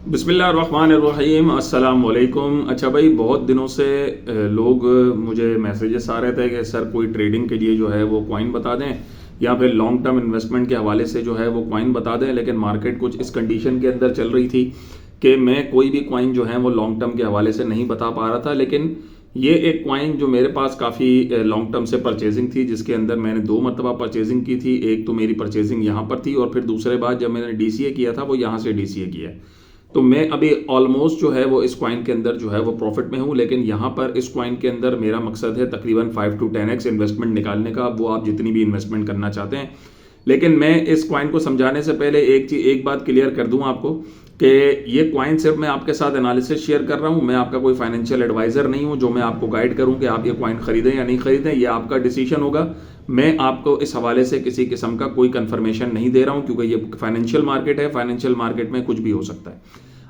बिस्मिल्लाहिर्रहमानिर्रहीम, अस्सलाम वालेकुम। अच्छा भाई, बहुत दिनों से लोग मुझे मैसेजेस आ रहे थे कि सर कोई ट्रेडिंग के लिए जो है वो कॉइन बता दें या फिर लॉन्ग टर्म इन्वेस्टमेंट के हवाले से जो है वो कॉइन बता दें। लेकिन मार्केट कुछ इस कंडीशन के अंदर चल रही थी कि मैं कोई भी कॉइन जो है वो लॉन्ग टर्म के हवाले से नहीं बता पा रहा था। लेकिन ये एक कॉइन जो मेरे पास काफ़ी लॉन्ग टर्म से परचेजिंग थी, जिसके अंदर मैंने 2 मरतबा परचेजिंग की थी। एक तो मेरी परचेजिंग यहाँ पर थी और फिर दूसरे बार जब मैंने डीसीए किया था वो यहाँ से डीसीए किया। तो मैं अभी ऑलमोस्ट जो है वो इस कॉइन के अंदर जो है वो प्रॉफिट में हूँ। लेकिन यहाँ पर इस कॉइन के अंदर मेरा मकसद है तकरीबन 5 to 10x इन्वेस्टमेंट निकालने का। वो आप जितनी भी इन्वेस्टमेंट करना चाहते हैं। लेकिन मैं इस कॉइन को समझाने से पहले एक बात क्लियर कर दूं आपको कि ये कॉइन सिर्फ मैं आपके साथ एनालिसिस शेयर कर रहा हूं। मैं आपका कोई फाइनेंशियल एडवाइजर नहीं हूं जो मैं आपको गाइड करूं कि आप ये कॉइन खरीदें या नहीं खरीदें। ये आपका डिसीजन होगा। मैं आपको इस हवाले से किसी किस्म का कोई कंफर्मेशन नहीं दे रहा हूं, क्योंकि ये फाइनेंशियल मार्केट है। फाइनेंशियल मार्केट में कुछ भी हो सकता है।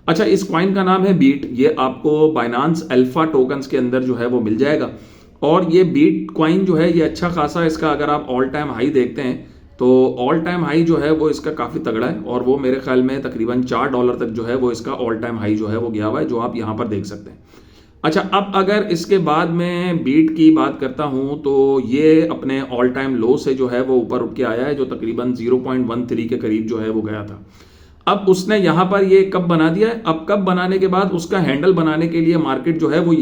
अच्छा, इस कॉइन का नाम है बीट। ये आपको बाइनांस अल्फा टोकन्स के अंदर जो है वो मिल जाएगा। और ये बीट कॉइन जो है ये अच्छा खासा, इसका अगर आप ऑल टाइम हाई देखते हैं तो ऑल टाइम हाई जो है वो इसका काफ़ी तगड़ा है। और वो मेरे ख्याल में तकरीबन $4 तक जो है वो इसका ऑल टाइम हाई जो है वो गया हुआ है, जो आप यहाँ पर देख सकते हैं। अच्छा, अब अगर इसके बाद में बीट की बात करता हूं तो ये अपने ऑल टाइम लो से जो है वो ऊपर उठ के आया है, जो तकरीबन 0.13 के करीब जो है वो गया था। अब उसने यहां पर ये कब बना दिया है। अब कब बनाने के बाद उसका हैंडल बनाने के लिए मार्केट जो है वो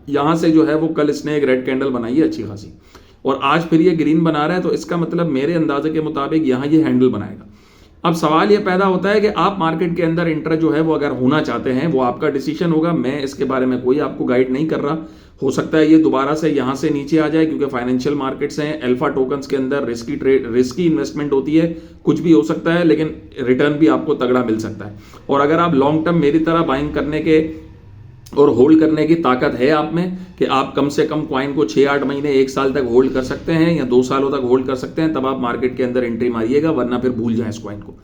यहां से जो है वो कल इसने एक रेड कैंडल बनाई है अच्छी खासी, और आज फिर ये ग्रीन बना रहा है। तो इसका मतलब मेरे अंदाजे के मुताबिक यहां ये हैंडल बनाएगा। अब सवाल ये पैदा होता है कि आप मार्केट के अंदर इंटर जो है वो अगर होना चाहते हैं, वो आपका डिसीजन होगा। मैं इसके बारे में कोई आपको गाइड नहीं कर रहा। हो सकता है ये दोबारा से यहां से नीचे आ जाए, क्योंकि फाइनेंशियल मार्केट्स हैं। अल्फा टोकन्स के अंदर रिस्की इन्वेस्टमेंट होती है। कुछ भी हो सकता है, लेकिन रिटर्न भी आपको तगड़ा मिल सकता है। और अगर आप लॉन्ग टर्म मेरी तरह बाइंग करने के और होल्ड करने की ताकत है आप में कि आप कम से कम कॉइन को 6-8 महीने 1 साल तक होल्ड कर सकते हैं या 2 सालों तक होल्ड कर सकते हैं, तब आप मार्केट के अंदर एंट्री मारिएगा, वरना फिर भूल जाएं इस कॉइन को।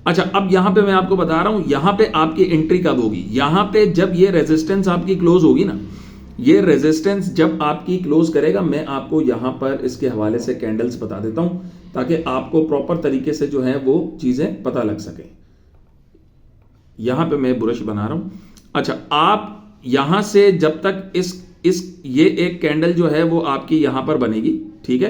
अच्छा, अब यहां पे मैं आपको बता रहा हूं यहां पे आपकी एंट्री कब होगी। यहां पे जब ये रेजिस्टेंस आपकी क्लोज होगी ना, ये रेजिस्टेंस जब आपकी क्लोज करेगा, मैं आपको यहां पर इसके हवाले से कैंडल्स बता देता हूं ताकि आपको प्रॉपर तरीके से जो है वो चीजें पता लग सके। यहां पे मैं ब्रश बना रहा हूं। अच्छा, आप यहां से जब तक इस ये एक कैंडल जो है वो आपकी यहां पर बनेगी, ठीक है।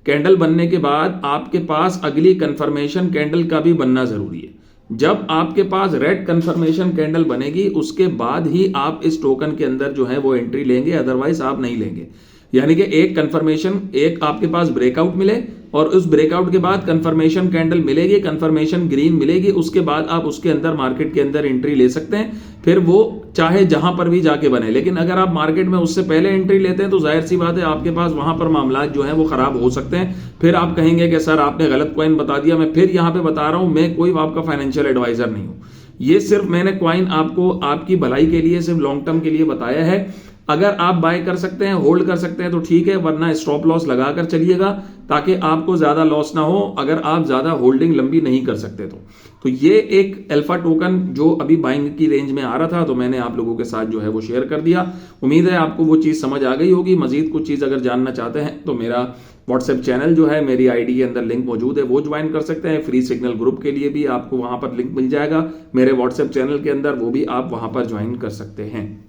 कैंडल बनने के बाद आपके पास अगली कंफर्मेशन कैंडल का भी बनना जरूरी है। जब आपके पास रेड कंफर्मेशन कैंडल बनेगी, उसके बाद ही आप इस टोकन के अंदर जो है वो एंट्री लेंगे, अदरवाइज आप नहीं लेंगे। यानी कि एक कंफर्मेशन, एक आपके पास ब्रेकआउट मिले और उस ब्रेकआउट के बाद कंफर्मेशन कैंडल मिलेगी, कंफर्मेशन ग्रीन मिलेगी, उसके बाद आप उसके अंदर मार्केट के अंदर एंट्री ले सकते हैं। फिर वो चाहे जहां पर भी जाके बने। लेकिन अगर आप मार्केट में उससे पहले एंट्री लेते हैं तो जाहिर सी बात है आपके पास वहां पर मामला जो है वो खराब हो सकते हैं। फिर आप कहेंगे कि सर आपने गलत कॉइन बता दिया। मैं फिर यहां पे बता रहा हूं, मैं कोई आपका फाइनेंशियल एडवाइजर नहीं हूं। ये सिर्फ मैंने कॉइन आपको आपकी भलाई के लिए, सिर्फ लॉन्ग टर्म के लिए बताया है। अगर आप बाय कर सकते हैं, होल्ड कर सकते हैं तो ठीक है, वरना स्टॉप लॉस लगाकर चलिएगा ताकि आपको ज्यादा लॉस ना हो, अगर आप ज्यादा होल्डिंग लंबी नहीं कर सकते तो ये एक अल्फा टोकन जो अभी बाइंग की रेंज में आ रहा था, तो मैंने आप लोगों के साथ जो है वो शेयर कर दिया। उम्मीद है आपको वो चीज समझ आ गई होगी। मजीद कुछ चीज अगर जानना चाहते हैं तो मेरा व्हाट्सएप चैनल जो है, मेरी आईडी के अंदर लिंक मौजूद है, वो ज्वाइन कर सकते हैं। फ्री सिग्नल ग्रुप के लिए भी आपको वहां पर लिंक मिल जाएगा मेरे व्हाट्सएप चैनल के अंदर, वो भी आप वहां पर ज्वाइन कर सकते हैं।